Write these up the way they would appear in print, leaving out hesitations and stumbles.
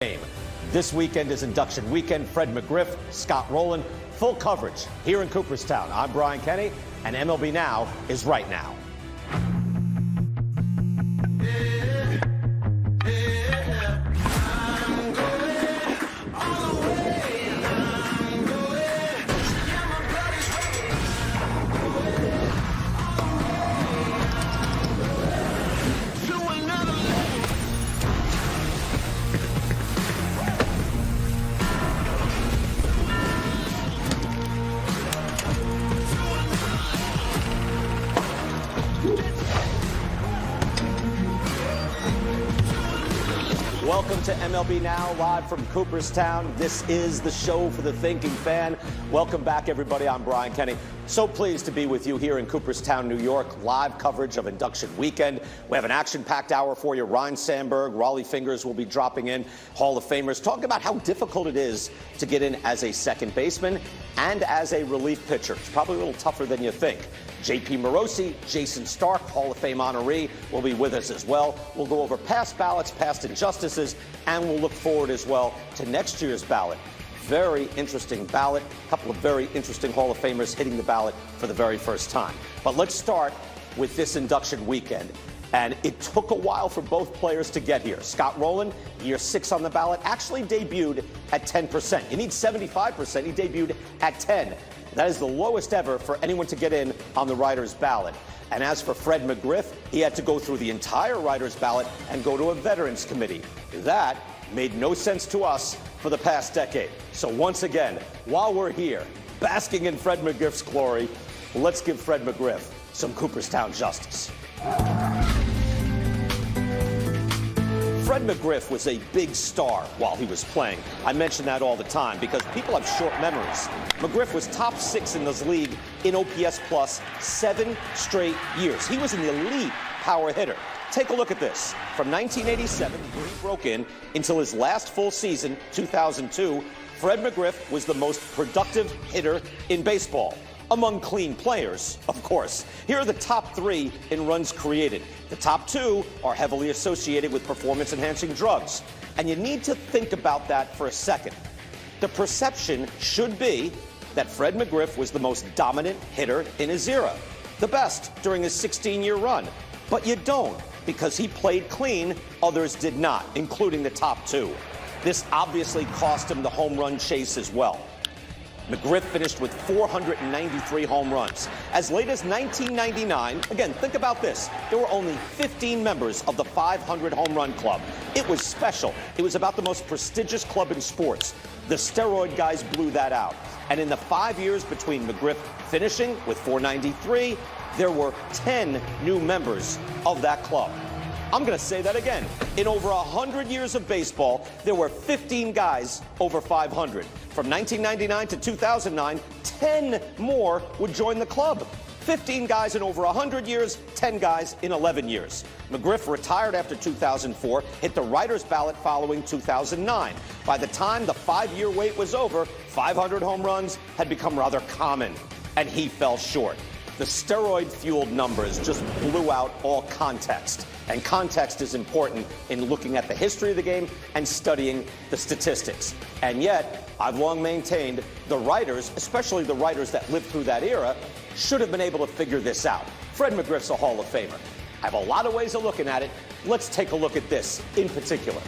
Game. This weekend is induction weekend. Fred Mcgriff, Scott Rowland, full coverage here in Cooperstown. I'm Brian Kenny, and MLB Now is right now. Welcome to MLB Now, live from Cooperstown. This is the show for the thinking fan. Welcome back, everybody. I'm Brian Kenny. So pleased to be with you here in Cooperstown, New York. Live coverage of induction weekend. We have an action-packed hour for you. Ryan Sandberg, Raleigh Fingers will be dropping in. Hall of Famers talking about how difficult it is to get in as a second baseman and as a relief pitcher. It's probably a little tougher than you think. J.P. Morosi, Jason Stark, Hall of Fame honoree, will be with us as well. We'll go over past ballots, past injustices, and we'll look forward as well to next year's ballot. Very interesting ballot. A couple of very interesting Hall of Famers hitting the ballot for the very first time. But let's start with this induction weekend. And it took a while for both players to get here. Scott Rowland, year 6 on the ballot, actually debuted at 10%. You need 75%. He debuted at 10. That is the lowest ever for anyone to get in on the writer's ballot. And as for Fred Mcgriff, he had to go through the entire writer's ballot and go to a veterans committee. That made no sense to us for the past decade. So once again, while we're here, basking in Fred Mcgriff's glory, let's give Fred Mcgriff some Cooperstown justice. Fred Mcgriff was a big star while he was playing. I mention that all the time because people have short memories. Mcgriff was top 6 in this league in OPS plus 7 straight years. He was an elite power hitter. Take a look at this. From 1987, where he broke in, until his last full season, 2002, Fred Mcgriff was the most productive hitter in baseball. Among clean players, of course. Here are the top 3 in runs created. The top 2 are heavily associated with performance-enhancing drugs. And you need to think about that for a second. The perception should be that Fred Mcgriff was the most dominant hitter in his era, the best during his 16-year run. But you don't, because he played clean, others did not, including the top 2. This obviously cost him the home run chase as well. Mcgriff finished with 493 home runs. As late as 1999, again, think about this. There were only 15 members of the 500 home run club. It was special. It was about the most prestigious club in sports. The steroid guys blew that out. And in the 5 years between Mcgriff finishing with 493, there were 10 new members of that club. I'm going to say that again. In over 100 years of baseball, there were 15 guys over 500. From 1999 to 2009, 10 more would join the club. 15 guys in over 100 years, 10 guys in 11 years. Mcgriff retired after 2004, hit the writer's ballot following 2009. By the time the 5-year wait was over, 500 home runs had become rather common, and he fell short. The steroid-fueled numbers just blew out all context. And context is important in looking at the history of the game and studying the statistics. And yet, I've long maintained the writers, especially the writers that lived through that era, should have been able to figure this out. Fred Mcgriff's a Hall of Famer. I have a lot of ways of looking at it. Let's take a look at this in particular.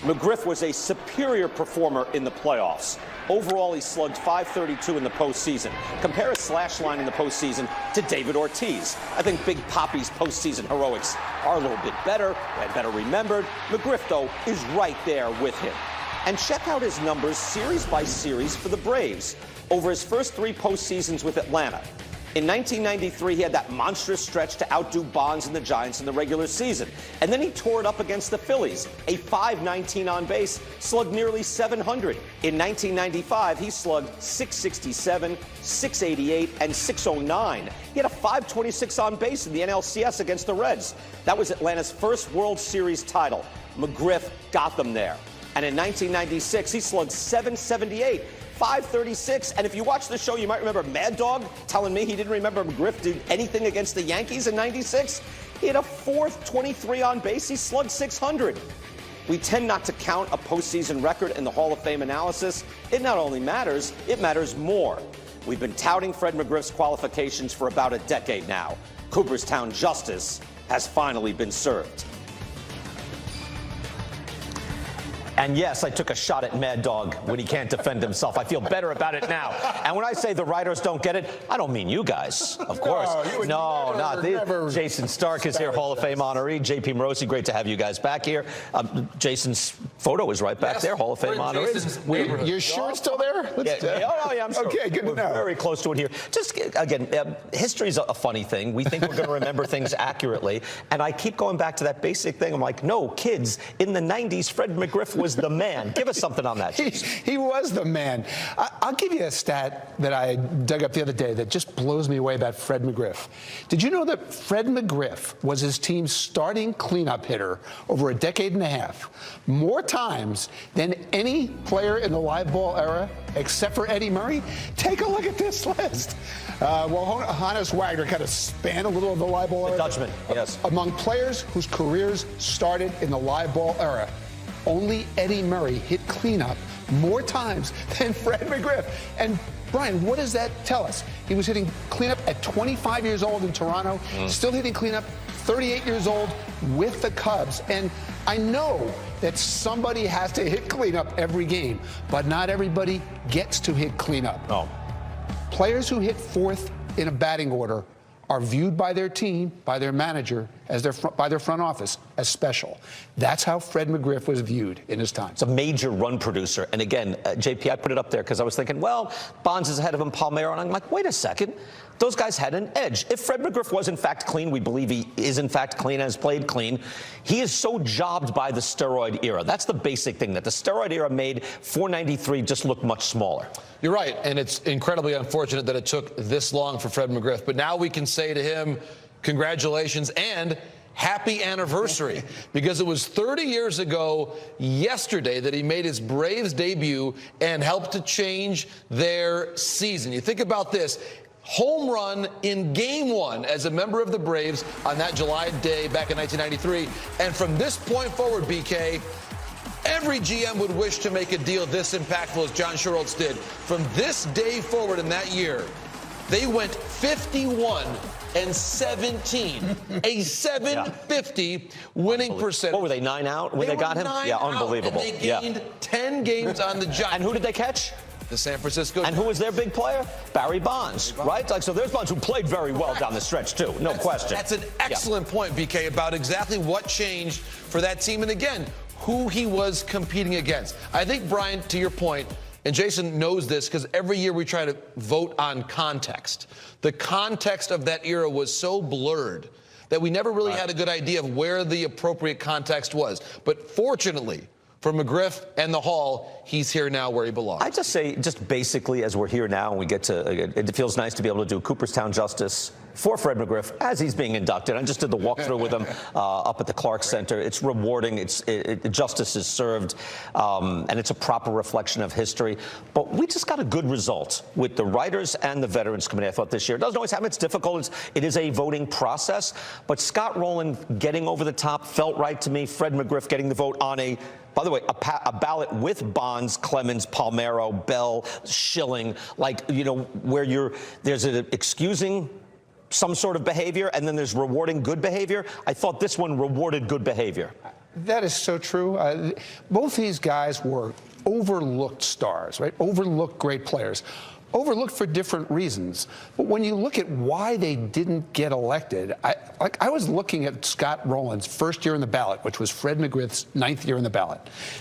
Mcgriff was a superior performer in the playoffs. Overall, he slugged .532 in the postseason. Compare his slash line in the postseason to David Ortiz. I think Big Papi's postseason heroics are a little bit better and better remembered. Mcgriff, though, is right there with him. And check out his numbers series by series for the Braves over his first 3 postseasons with Atlanta. In 1993, he had that monstrous stretch to outdo Bonds and the Giants in the regular season. And then he tore it up against the Phillies, a .519 on base, slugged nearly .700. In 1995, he slugged .667, .688, and .609. He had a .526 on base in the NLCS against the Reds. That was Atlanta's first World Series title. Mcgriff got them there. And in 1996, he slugged .778. .536, and if you watch the show, you might remember Mad Dog telling me he didn't remember Mcgriff did anything against the Yankees in '96. He had a .423 on base. He slugged .600. we tend not to count a postseason record in the Hall of Fame analysis. It not only matters, it matters more. We've been touting Fred McGriff's qualifications for about a decade now. Cooperstown justice has finally been served. And yes, I took a shot at Mad Dog when he can't defend himself. I feel better about it now. And when I say the writers don't get it, I don't mean you guys, of course. No, not these. Jason Stark is here, Hall of Fame honoree. JP Morosi, great to have you guys back here. Jason's photo is right back there, Hall of Fame honoree. You're sure it's still there? Yeah, I'm sure. Okay, good to know. We're very close to it here. Just, again, history is a funny thing. We think we're going to remember things accurately. And I keep going back to that basic thing. I'm like, no, kids, in the 90s, Fred McGriff was the man. Give us something on that. He was the man. I'll give you a stat that I dug up the other day that just blows me away about Fred McGriff. Did you know that Fred McGriff was his team's starting cleanup hitter over a decade and a half, more times than any player in the live ball era except for Eddie Murray? Take a look at this list. Well, Hannes Wagner kind of spanned a little of the live ball era. Dutchman, yes. Among players whose careers started in the live ball era, only Eddie Murray hit cleanup more times than Fred McGriff. And Brian, what does that tell us? He was hitting cleanup at 25 years old in Toronto, still hitting cleanup 38 years old with the Cubs. And I know that somebody has to hit cleanup every game, but not everybody gets to hit cleanup. Oh. Players who hit fourth in a batting order are viewed by their team, by their manager, as by their front office as special. That's how Fred McGriff was viewed in his time. It's a major run producer. And again, JP, I put it up there because I was thinking, well, Bonds is ahead of him, Palmeiro. And I'm like, wait a second. Those guys had an edge. If Fred McGriff was in fact clean, we believe he is in fact clean, has played clean. He is so jobbed by the steroid era. That's the basic thing, that the steroid era made .493 just look much smaller. You're right, and it's incredibly unfortunate that it took this long for Fred McGriff. But now we can say to him, congratulations and happy anniversary, because it was 30 years ago yesterday that he made his Braves debut and helped to change their season. You think about this. Home run in Game 1 as a member of the Braves on that July day back in 1993. And from this point forward, BK, every GM would wish to make a deal this impactful as John Schuerholz did. From this day forward in that year, they went 51-17, a 750 winning percentage. What were they, 9 out when they got him? Yeah, unbelievable. And they gained 10 games on the Giants. And who did they catch? The San Francisco. And who was their big player? Barry Bonds, right? Like, so there's Bonds who played very well down the stretch, too. No question. That's an excellent point, BK, about exactly what changed for that team. And again, who he was competing against. I think, Brian, to your point, and Jason knows this because every year we try to vote on context. The context of that era was so blurred that we never really had a good idea of where the appropriate context was. But fortunately, for McGriff and the Hall, he's here now where he belongs. I just say, just basically, as we're here now and we get to, it feels nice to be able to do Cooperstown justice for Fred McGriff as he's being inducted. I just did the walkthrough with him up at the Clark Center. It's rewarding. Justice is served, and it's a proper reflection of history. But we just got a good result with the writers and the Veterans Committee, I thought, this year. It doesn't always happen. It's difficult. It is a voting process. But Scott Rowland getting over the top felt right to me. Fred McGriff getting the vote on a, by the way, a ballot with Bonds, Clemens, Palmeiro, Bell, Schilling, like, you know, where there's an excusing some sort of behavior and then there's rewarding good behavior. I thought this one rewarded good behavior. That is so true. Both these guys were overlooked stars, right? Overlooked great players. Overlooked for different reasons. But when you look at why they didn't get elected, I was looking at Scott Rowland's first year in the ballot, which was Fred McGriff's 9th year in the ballot.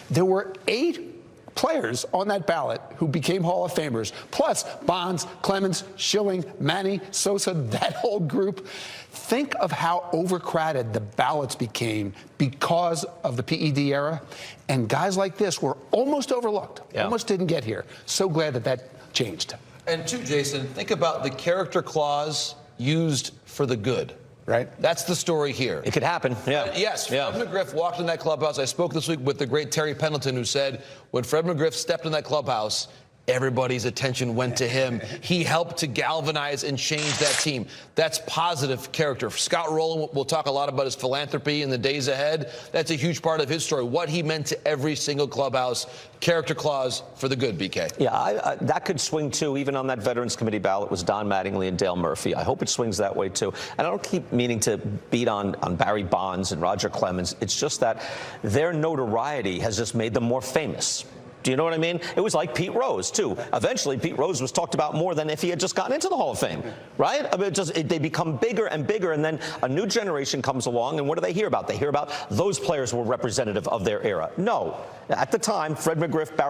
There were 8 players on that ballot who became Hall of Famers, plus Bonds, Clemens, Schilling, Manny, Sosa, that whole group. Think of how overcrowded the ballots became because of the PED era. And guys like this were almost overlooked, almost didn't get here. So glad that that changed. And too, Jason, think about the character clause used for the good. Right. That's the story here. It could happen. Yeah. Yes. Fred McGriff walked in that clubhouse. I spoke this week with the great Terry Pendleton, who said when Fred McGriff stepped in that clubhouse, everybody's attention went to him. He helped to galvanize and change that team. That's positive character. Scott Rowland, we'll talk a lot about his philanthropy in the days ahead. That's a huge part of his story, what he meant to every single clubhouse. Character clause for the good, BK. Yeah, that could swing too. Even on that Veterans Committee ballot was Don Mattingly and Dale Murphy. I hope it swings that way too. And I don't keep meaning to beat on Barry Bonds and Roger Clemens. It's just that their notoriety has just made them more famous. Do you know what I mean? It was like Pete Rose, too. Eventually, Pete Rose was talked about more than if he had just gotten into the Hall of Fame, right? I mean, they become bigger and bigger, and then a new generation comes along, and what do they hear about? They hear about those players were representative of their era. No. At the time, Fred McGriff, Barry